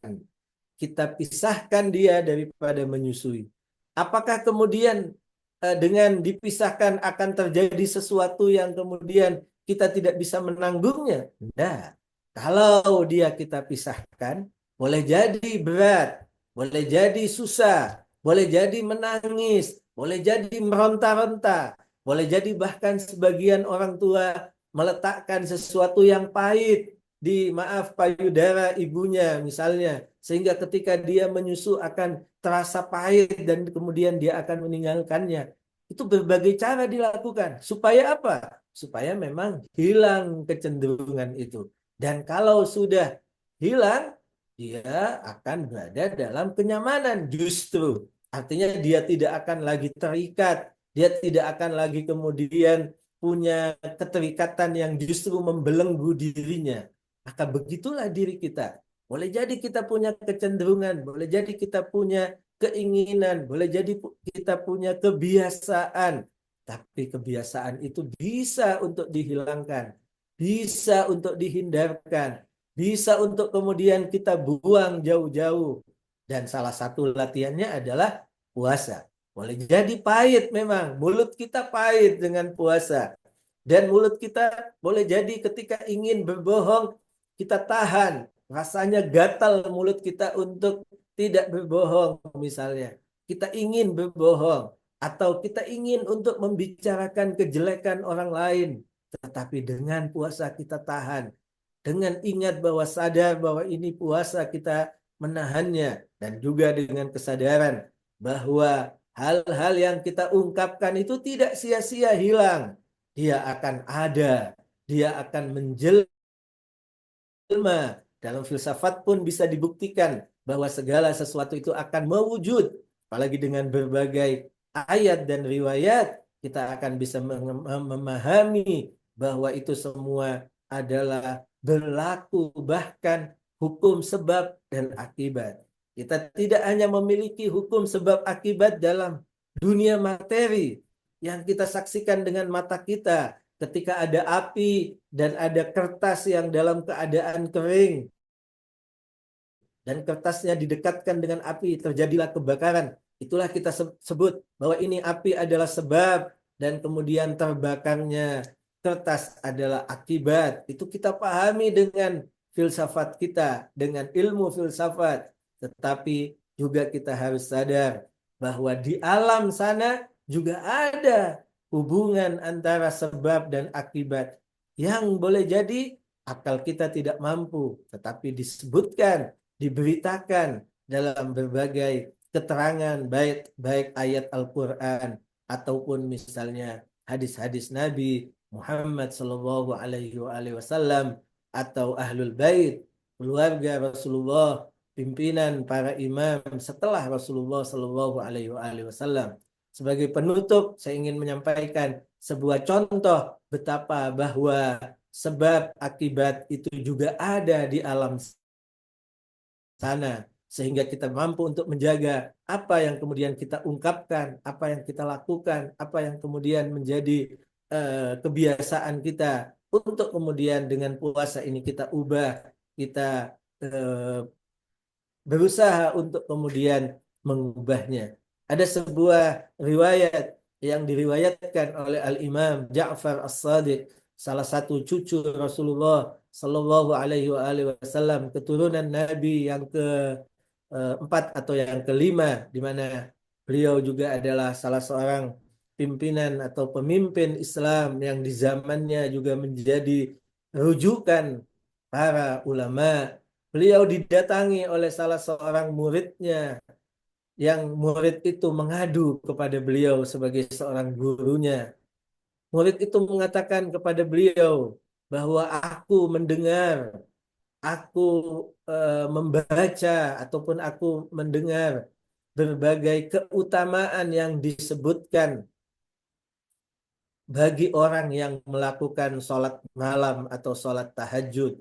Kita pisahkan dia daripada menyusui. Apakah kemudian dengan dipisahkan akan terjadi sesuatu yang kemudian kita tidak bisa menanggungnya? Tidak. Kalau dia kita pisahkan, boleh jadi berat, boleh jadi susah, boleh jadi menangis, boleh jadi meronta-ronta, boleh jadi bahkan sebagian orang tua meletakkan sesuatu yang pahit di payudara ibunya misalnya, sehingga ketika dia menyusu akan terasa pahit dan kemudian dia akan meninggalkannya. Itu berbagai cara dilakukan. Supaya apa? Supaya memang hilang kecenderungan itu. Dan kalau sudah hilang, dia akan berada dalam kenyamanan justru. Artinya dia tidak akan lagi terikat, dia tidak akan lagi kemudian punya keterikatan yang justru membelenggu dirinya. Maka begitulah diri kita. Boleh jadi kita punya kecenderungan, boleh jadi kita punya keinginan, boleh jadi kita punya kebiasaan. Tapi kebiasaan itu bisa untuk dihilangkan, bisa untuk dihindarkan, bisa untuk kemudian kita buang jauh-jauh. Dan salah satu latihannya adalah puasa. Boleh jadi pahit memang, mulut kita pahit dengan puasa. Dan mulut kita boleh jadi ketika ingin berbohong, kita tahan. Rasanya gatal mulut kita untuk tidak berbohong misalnya. Kita ingin berbohong. Atau kita ingin untuk membicarakan kejelekan orang lain. Tetapi dengan puasa kita tahan. Dengan ingat bahwa sadar bahwa ini puasa kita menahannya. Dan juga dengan kesadaran bahwa hal-hal yang kita ungkapkan itu tidak sia-sia hilang. Dia akan ada. Dia akan menjelma. Dalam filsafat pun bisa dibuktikan bahwa segala sesuatu itu akan mewujud. Apalagi dengan berbagai ayat dan riwayat, kita akan bisa memahami bahwa itu semua adalah berlaku, bahkan hukum sebab dan akibat. Kita tidak hanya memiliki hukum sebab akibat dalam dunia materi yang kita saksikan dengan mata kita ketika ada api dan ada kertas yang dalam keadaan kering dan kertasnya didekatkan dengan api, terjadilah kebakaran. Itulah kita sebut bahwa ini api adalah sebab dan kemudian terbakarnya kertas adalah akibat. Itu kita pahami dengan filsafat kita, dengan ilmu filsafat. Tetapi juga kita harus sadar bahwa di alam sana juga ada hubungan antara sebab dan akibat yang boleh jadi akal kita tidak mampu, tetapi disebutkan, diberitakan dalam berbagai keterangan baik ayat Al-Quran ataupun misalnya hadis-hadis Nabi Muhammad Sallallahu Alaihi Wasallam atau Ahlul Bait, keluarga Rasulullah, pimpinan para imam setelah Rasulullah Sallallahu Alaihi Wasallam. Sebagai penutup, saya ingin menyampaikan sebuah contoh betapa bahwa sebab akibat itu juga ada di alam sana, sehingga kita mampu untuk menjaga apa yang kemudian kita ungkapkan, apa yang kita lakukan, apa yang kemudian menjadi kebiasaan kita untuk kemudian dengan puasa ini kita ubah, kita berusaha untuk kemudian mengubahnya. Ada sebuah riwayat yang diriwayatkan oleh Al-Imam Ja'far As-Sadiq, salah satu cucu Rasulullah Sallallahu Alaihi Wasallam, keturunan Nabi yang keempat atau yang kelima, di mana beliau juga adalah salah seorang pimpinan atau pemimpin Islam yang di zamannya juga menjadi rujukan para ulama. Beliau didatangi oleh salah seorang muridnya, yang murid itu mengadu kepada beliau sebagai seorang gurunya. Murid itu mengatakan kepada beliau bahwa aku mendengar, aku membaca ataupun aku mendengar berbagai keutamaan yang disebutkan bagi orang yang melakukan sholat malam atau sholat tahajud.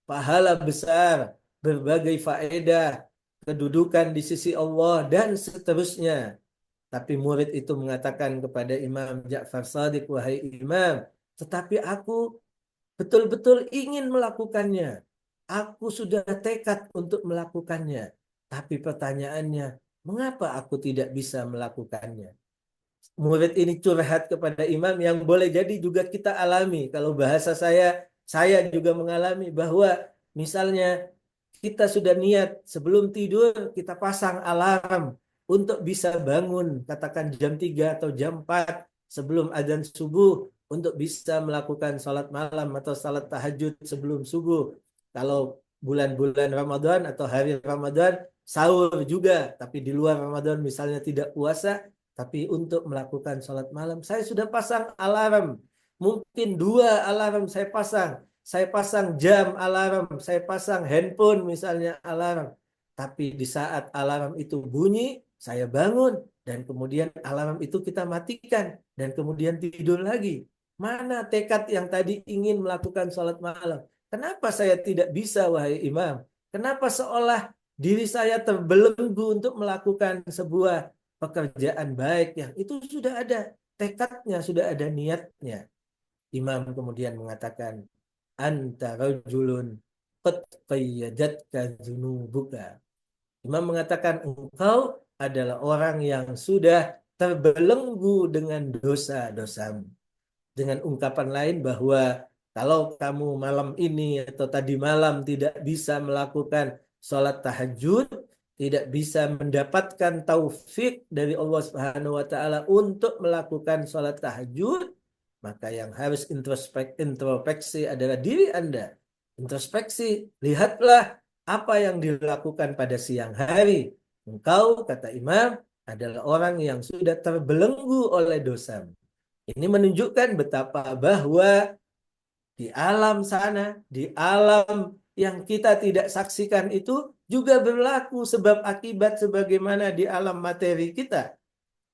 Pahala besar, berbagai faedah, kedudukan di sisi Allah, dan seterusnya. Tapi murid itu mengatakan kepada Imam Ja'far Shadiq, wahai Imam, tetapi aku betul-betul ingin melakukannya. Aku sudah tekad untuk melakukannya. Tapi pertanyaannya, mengapa aku tidak bisa melakukannya? Murid ini curhat kepada imam yang boleh jadi juga kita alami. Kalau bahasa saya juga mengalami bahwa misalnya kita sudah niat sebelum tidur kita pasang alarm untuk bisa bangun katakan jam 3 atau jam 4 sebelum azan subuh untuk bisa melakukan salat malam atau salat tahajud sebelum subuh. Kalau bulan-bulan Ramadan atau hari Ramadan sahur juga, tapi di luar Ramadan misalnya tidak puasa, tapi untuk melakukan sholat malam, saya sudah pasang alarm. Mungkin 2 alarm saya pasang. Saya pasang jam alarm, saya pasang handphone misalnya alarm. Tapi di saat alarm itu bunyi, saya bangun. Dan kemudian alarm itu kita matikan. Dan kemudian tidur lagi. Mana tekad yang tadi ingin melakukan sholat malam? Kenapa saya tidak bisa, wahai imam? Kenapa seolah diri saya terbelenggu untuk melakukan sebuah pekerjaan baik yang itu sudah ada tekadnya, sudah ada niatnya. Imam kemudian mengatakan, anta rajulun qad qayyadatka dzunubuka. Imam mengatakan engkau adalah orang yang sudah terbelenggu dengan dosa-dosamu. Dengan ungkapan lain bahwa kalau kamu malam ini atau tadi malam tidak bisa melakukan sholat tahajud, tidak bisa mendapatkan taufik dari Allah Subhanahu wa taala untuk melakukan sholat tahajud, maka yang harus introspeksi adalah diri Anda. Introspeksi, lihatlah apa yang dilakukan pada siang hari. Engkau, kata Imam, adalah orang yang sudah terbelenggu oleh dosa. Ini menunjukkan betapa bahwa di alam sana, di alam yang kita tidak saksikan itu juga berlaku sebab akibat sebagaimana di alam materi kita.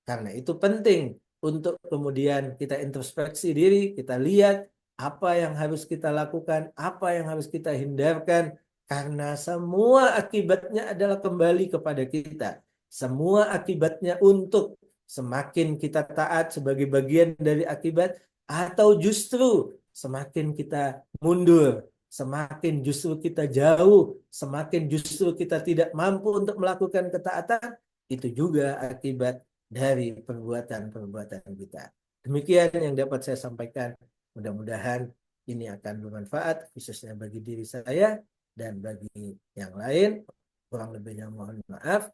Karena itu penting untuk kemudian kita introspeksi diri, kita lihat apa yang harus kita lakukan, apa yang harus kita hindarkan, Karena semua akibatnya adalah kembali kepada kita. Semua akibatnya untuk semakin kita taat sebagai bagian dari akibat, atau justru semakin kita mundur, semakin justru kita jauh, semakin justru kita tidak mampu untuk melakukan ketaatan, itu juga akibat dari perbuatan-perbuatan kita. Demikian yang dapat saya sampaikan. Mudah-mudahan ini akan bermanfaat khususnya bagi diri saya dan bagi yang lain. Kurang lebihnya mohon maaf.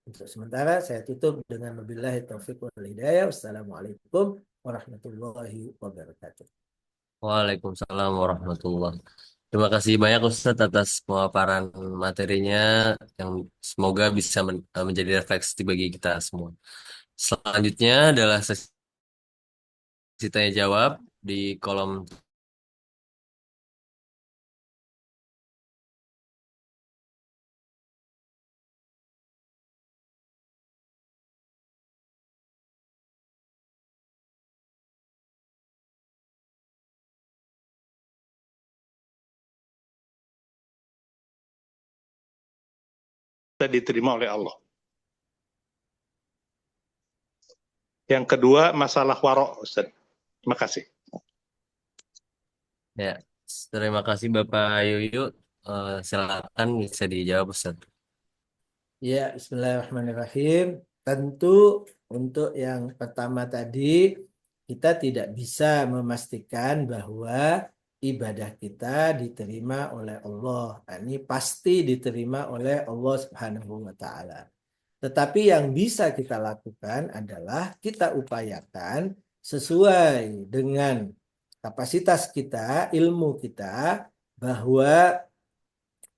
Untuk sementara saya tutup dengan wabillahi taufiq wal hidayah. Wassalamualaikum warahmatullahi wabarakatuh. Waalaikumsalam warahmatullahi. Terima kasih banyak Ustadz atas pemaparan materinya yang semoga bisa menjadi refleksi bagi kita semua. Selanjutnya adalah sesi tanya jawab di kolom diterima oleh Allah. Yang kedua, masalah warok, Ustaz. Terima kasih. ya. Terima kasih Bapak Yuyu. Silakan bisa dijawab Ustadz. Ya, bismillahirrahmanirrahim. Tentu untuk yang pertama tadi, kita tidak bisa memastikan bahwa ibadah kita diterima oleh Allah. Ini pasti diterima oleh Allah Subhanahu wa Ta'ala. Tetapi yang bisa kita lakukan adalah kita upayakan sesuai dengan kapasitas kita, ilmu kita, bahwa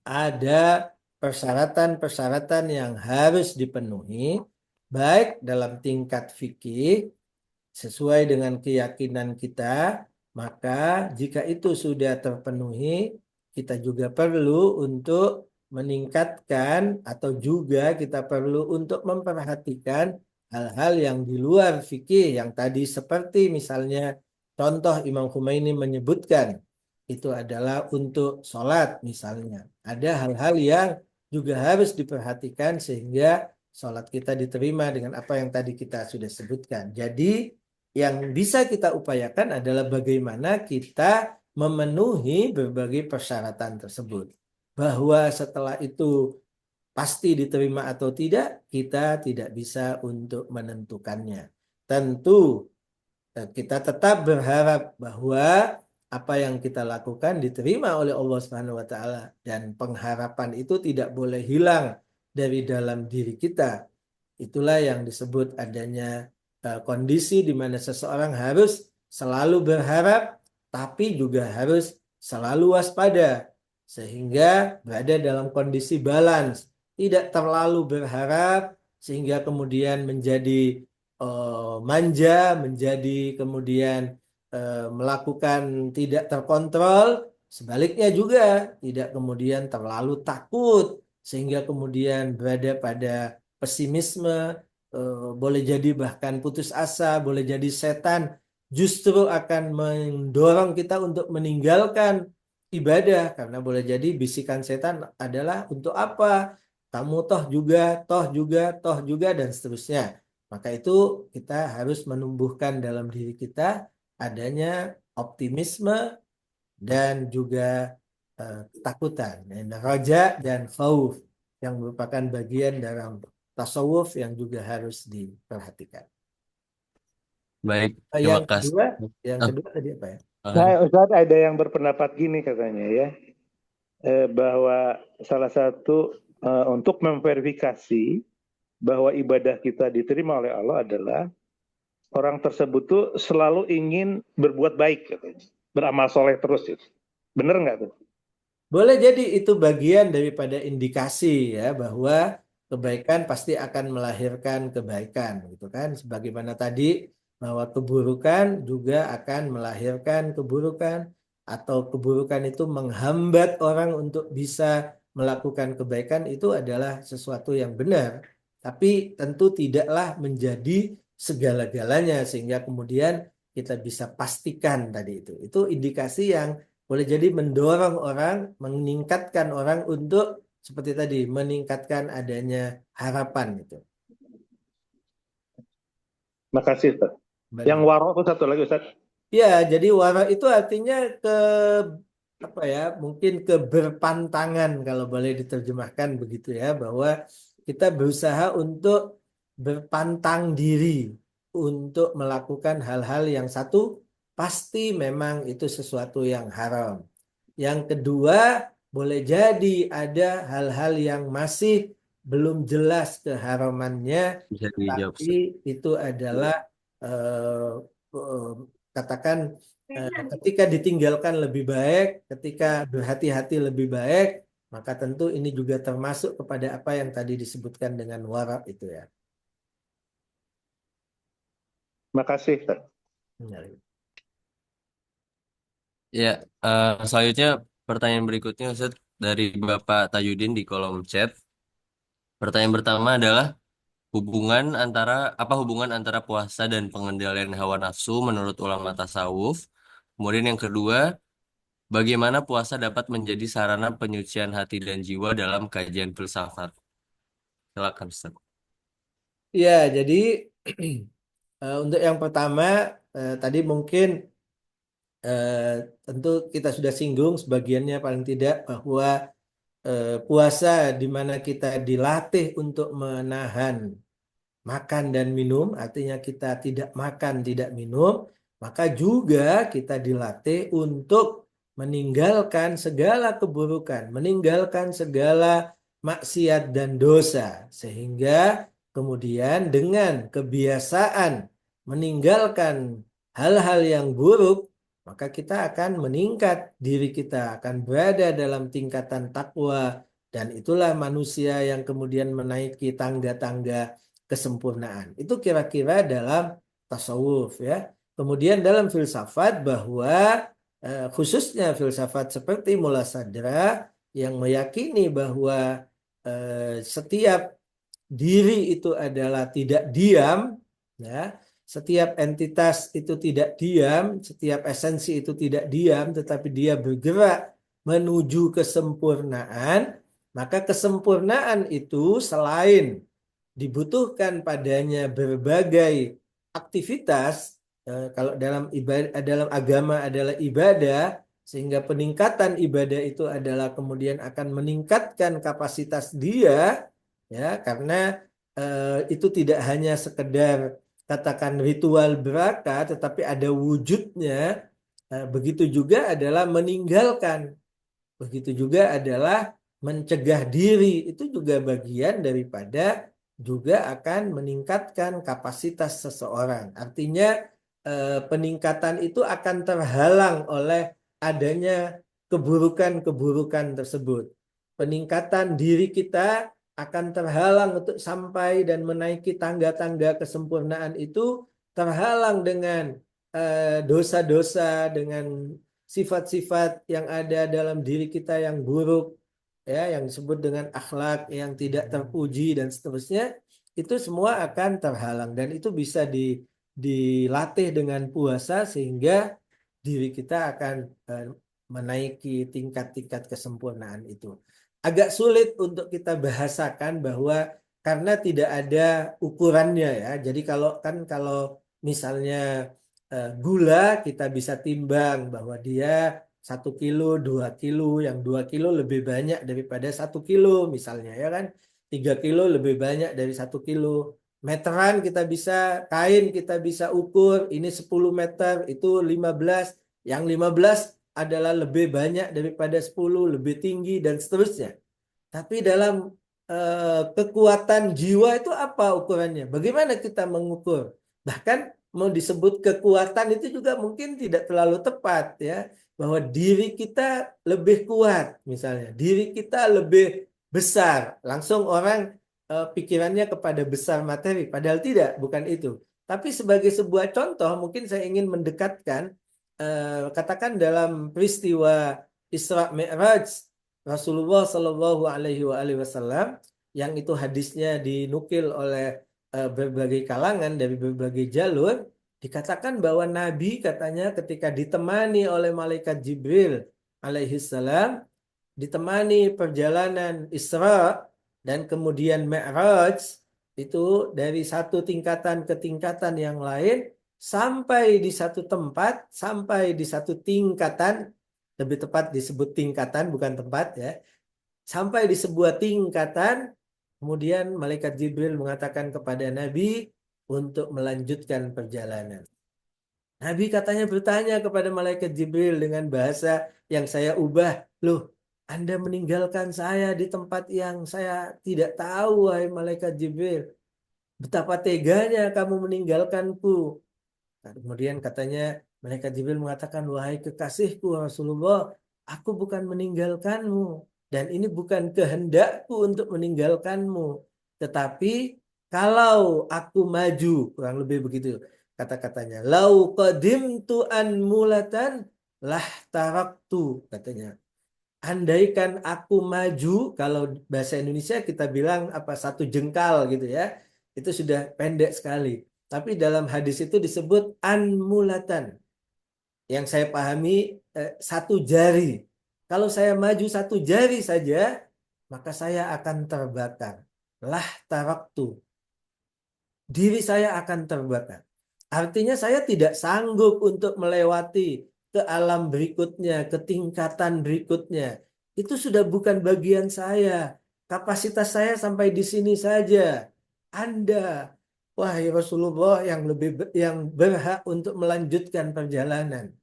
ada persyaratan-persyaratan yang harus dipenuhi, baik dalam tingkat fikih sesuai dengan keyakinan kita, maka jika itu sudah terpenuhi, kita juga perlu untuk meningkatkan atau juga kita perlu untuk memperhatikan hal-hal yang di luar fikih yang tadi seperti misalnya contoh Imam Khomeini menyebutkan itu adalah untuk sholat misalnya. Ada hal-hal yang juga harus diperhatikan sehingga sholat kita diterima dengan apa yang tadi kita sudah sebutkan. Jadi yang bisa kita upayakan adalah bagaimana kita memenuhi berbagai persyaratan tersebut. Bahwa setelah itu pasti diterima atau tidak, kita tidak bisa untuk menentukannya. Tentu kita tetap berharap bahwa apa yang kita lakukan diterima oleh Allah Subhanahu wa taala dan pengharapan itu tidak boleh hilang dari dalam diri kita. Itulah yang disebut adanya kondisi di mana seseorang harus selalu berharap tapi juga harus selalu waspada sehingga berada dalam kondisi balance, tidak terlalu berharap sehingga kemudian menjadi manja, menjadi kemudian melakukan tidak terkontrol, sebaliknya juga tidak kemudian terlalu takut sehingga kemudian berada pada pesimisme, boleh jadi bahkan putus asa, boleh jadi setan justru akan mendorong kita untuk meninggalkan ibadah karena boleh jadi bisikan setan adalah untuk apa? Kamu toh juga, toh juga, toh juga dan seterusnya. Maka itu kita harus menumbuhkan dalam diri kita adanya optimisme dan juga ketakutan, raja dan khauf yang merupakan bagian dalam tasawuf yang juga harus diperhatikan. Baik, terima kasih. Yang kedua tadi apa ya? Nah, Ustaz, ada yang berpendapat gini katanya ya, bahwa salah satu untuk memverifikasi bahwa ibadah kita diterima oleh Allah adalah orang tersebut tuh selalu ingin berbuat baik katanya, beramal soleh terus itu. Bener nggak tuh? Boleh jadi itu bagian daripada indikasi ya bahwa kebaikan pasti akan melahirkan kebaikan gitu kan. Sebagaimana tadi bahwa keburukan juga akan melahirkan keburukan atau keburukan itu menghambat orang untuk bisa melakukan kebaikan itu adalah sesuatu yang benar. Tapi tentu tidaklah menjadi segala-galanya sehingga kemudian kita bisa pastikan tadi itu. Itu indikasi yang boleh jadi mendorong orang, meningkatkan orang untuk seperti tadi, meningkatkan adanya harapan itu. Makasih, Ustaz. Yang Benar. waro itu satu lagi, Ustaz. Ya, jadi wara itu artinya apa ya? Mungkin keberpantangan kalau boleh diterjemahkan begitu ya, bahwa kita berusaha untuk berpantang diri untuk melakukan hal-hal yang satu pasti memang itu sesuatu yang haram. Yang kedua, boleh jadi ada hal-hal yang masih belum jelas keharamannya, Bisa dijawab, tapi Ustaz. itu adalah eh, eh, katakan ketika ditinggalkan lebih baik, ketika berhati-hati lebih baik, maka tentu ini juga termasuk kepada apa yang tadi disebutkan dengan wara itu ya. Makasih, Ustaz. Benar. Ya, selanjutnya pertanyaan berikutnya Ustaz dari Bapak Tayudin di kolom chat. Pertanyaan pertama adalah apa hubungan antara puasa dan pengendalian hawa nafsu menurut ulama tasawuf? Kemudian yang kedua, bagaimana puasa dapat menjadi sarana penyucian hati dan jiwa dalam kajian filsafat? Silakan Ustaz. Ya, jadi untuk yang pertama tadi mungkin eh, tentu kita sudah singgung sebagiannya paling tidak bahwa puasa di mana kita dilatih untuk menahan makan dan minum, artinya kita tidak makan, tidak minum, maka juga kita dilatih untuk meninggalkan segala keburukan, meninggalkan segala maksiat dan dosa, sehingga kemudian dengan kebiasaan meninggalkan hal-hal yang buruk, maka kita akan meningkat, diri kita akan berada dalam tingkatan takwa, dan itulah manusia yang kemudian menaiki tangga-tangga kesempurnaan. Itu kira-kira dalam tasawuf ya. Kemudian dalam filsafat bahwa khususnya filsafat seperti Mula Sadra yang meyakini bahwa setiap diri itu adalah tidak diam ya. Setiap entitas itu tidak diam, setiap esensi itu tidak diam, tetapi dia bergerak menuju kesempurnaan. Maka kesempurnaan itu selain dibutuhkan padanya berbagai aktivitas, kalau dalam ibadah, dalam agama adalah ibadah, sehingga peningkatan ibadah itu adalah kemudian akan meningkatkan kapasitas dia, ya, karena itu tidak hanya sekedar katakan ritual belaka, tetapi ada wujudnya. Begitu juga adalah meninggalkan. Begitu juga adalah mencegah diri, itu juga bagian daripada juga akan meningkatkan kapasitas seseorang. Artinya peningkatan itu akan terhalang oleh adanya keburukan-keburukan tersebut. Peningkatan diri kita akan terhalang untuk sampai dan menaiki tangga-tangga kesempurnaan itu terhalang dengan dosa-dosa, dengan sifat-sifat yang ada dalam diri kita yang buruk, ya, yang disebut dengan akhlak yang tidak terpuji dan seterusnya, itu semua akan terhalang dan itu bisa dilatih dengan puasa sehingga diri kita akan menaiki tingkat-tingkat kesempurnaan itu. Agak sulit untuk kita bahasakan bahwa karena tidak ada ukurannya ya. Jadi kalau misalnya gula kita bisa timbang bahwa dia 1 kilo, 2 kilo, yang 2 kilo lebih banyak daripada 1 kilo misalnya ya kan, 3 kilo lebih banyak dari 1 kilo. Meteran kita bisa, kain kita bisa ukur, ini 10 meter, itu 15, yang 15 adalah lebih banyak daripada 10, lebih tinggi dan seterusnya. Tapi dalam kekuatan jiwa itu apa ukurannya? Bagaimana kita mengukur? Bahkan mau disebut kekuatan itu juga mungkin tidak terlalu tepat ya. Bahwa diri kita lebih kuat misalnya. Diri kita lebih besar. Langsung orang pikirannya kepada besar materi. Padahal tidak, bukan itu. Tapi sebagai sebuah contoh mungkin saya ingin mendekatkan katakan dalam peristiwa Isra Mi'raj Rasulullah Shallallahu Alaihi Wasallam yang itu hadisnya dinukil oleh berbagai kalangan dari berbagai jalur, dikatakan bahwa Nabi katanya ketika ditemani oleh malaikat Jibril alaihi salam ditemani perjalanan Isra dan kemudian Mi'raj itu dari satu tingkatan ke tingkatan yang lain sampai di satu tempat, sampai di satu tingkatan, lebih tepat disebut tingkatan bukan tempat ya, sampai di sebuah tingkatan, kemudian malaikat Jibril mengatakan kepada Nabi untuk melanjutkan perjalanan. Nabi katanya bertanya kepada malaikat Jibril dengan bahasa yang saya ubah, loh, Anda meninggalkan saya di tempat yang saya tidak tahu, wahai malaikat Jibril. Betapa teganya kamu meninggalkanku. Nah, kemudian katanya malaikat Jibril mengatakan, wahai kekasihku Rasulullah, aku bukan meninggalkanmu. Dan ini bukan kehendakku untuk meninggalkanmu. Tetapi kalau aku maju, kurang lebih begitu kata-katanya. Lau qadimtu an mulatan lah taraktu, katanya. Andaikan aku maju, kalau bahasa Indonesia kita bilang apa satu jengkal gitu ya, itu sudah pendek sekali. Tapi dalam hadis itu disebut anmulatan. Yang saya pahami satu jari. Kalau saya maju satu jari saja, maka saya akan terbakar. Lah taraktu. Diri saya akan terbakar. Artinya saya tidak sanggup untuk melewati ke alam berikutnya, ke tingkatan berikutnya. Itu sudah bukan bagian saya. Kapasitas saya sampai di sini saja. Anda, wahai Rasulullah yang berhak untuk melanjutkan perjalanan.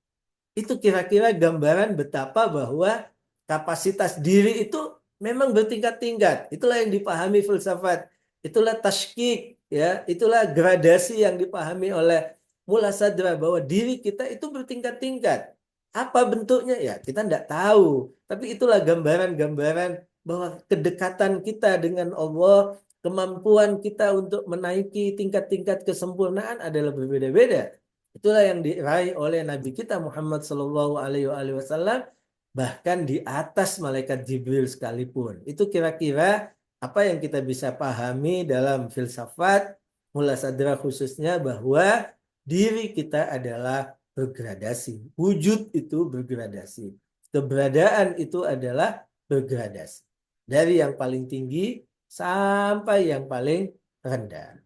Itu kira-kira gambaran betapa bahwa kapasitas diri itu memang bertingkat-tingkat. Itulah yang dipahami filsafat. Itulah tashkik, ya. Itulah gradasi yang dipahami oleh mula sadra bahwa diri kita itu bertingkat-tingkat. Apa bentuknya? Ya, kita tidak tahu. Tapi itulah gambaran-gambaran bahwa kedekatan kita dengan Allah, kemampuan kita untuk menaiki tingkat-tingkat kesempurnaan adalah berbeda-beda. Itulah yang diraih oleh Nabi kita Muhammad Sallallahu Alaihi Wasallam, bahkan di atas malaikat Jibril sekalipun. Itu kira-kira apa yang kita bisa pahami dalam filsafat mula sadra khususnya bahwa diri kita adalah bergradasi. Wujud itu bergradasi. Keberadaan itu adalah bergradasi. Dari yang paling tinggi sampai yang paling rendah.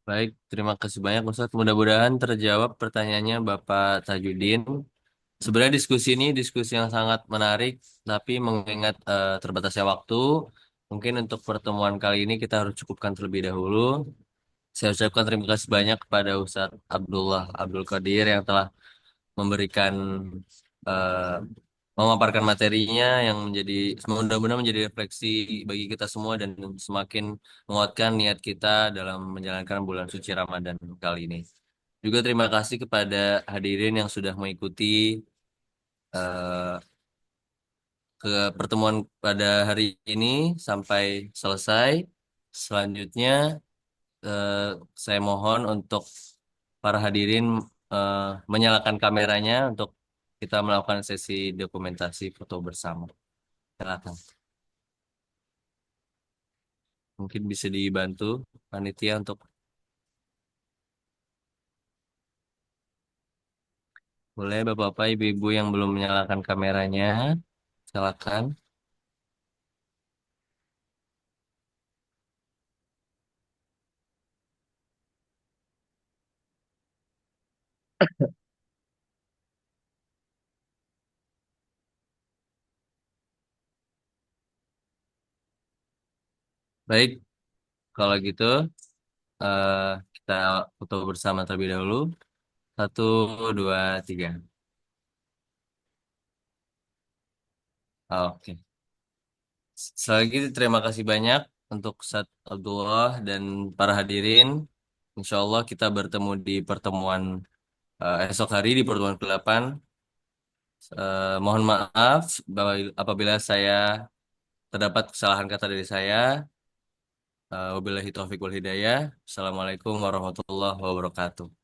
Baik, terima kasih banyak Ustadz. Mudah-mudahan terjawab pertanyaannya Bapak Tajudin. Sebenarnya diskusi ini diskusi yang sangat menarik, tapi mengingat terbatasnya waktu, mungkin untuk pertemuan kali ini kita harus cukupkan terlebih dahulu. Saya ucapkan terima kasih banyak kepada Ustadz Abdullah Abdul Qadir yang telah memberikan eh, memaparkan materinya yang menjadi mudah-mudahan menjadi refleksi bagi kita semua dan semakin menguatkan niat kita dalam menjalankan bulan suci Ramadan kali ini. Juga terima kasih kepada hadirin yang sudah mengikuti eh, ke pertemuan pada hari ini sampai selesai. Selanjutnya eh, saya mohon untuk para hadirin eh, menyalakan kameranya untuk kita melakukan sesi dokumentasi foto bersama. Silakan. Mungkin bisa dibantu panitia untuk boleh Bapak-bapak, Ibu-ibu yang belum menyalakan kameranya, silakan. Baik, kalau gitu eh, kita foto bersama terlebih dahulu. Satu, dua, tiga. Oke. Sekali lagi terima kasih banyak untuk Ustadz Abdullah dan para hadirin. Insya Allah kita bertemu di pertemuan esok hari di pertemuan ke-8. Mohon maaf apabila saya terdapat kesalahan kata dari saya. Wabillahi taufiq wal hidayah. Assalamualaikum warahmatullahi wabarakatuh.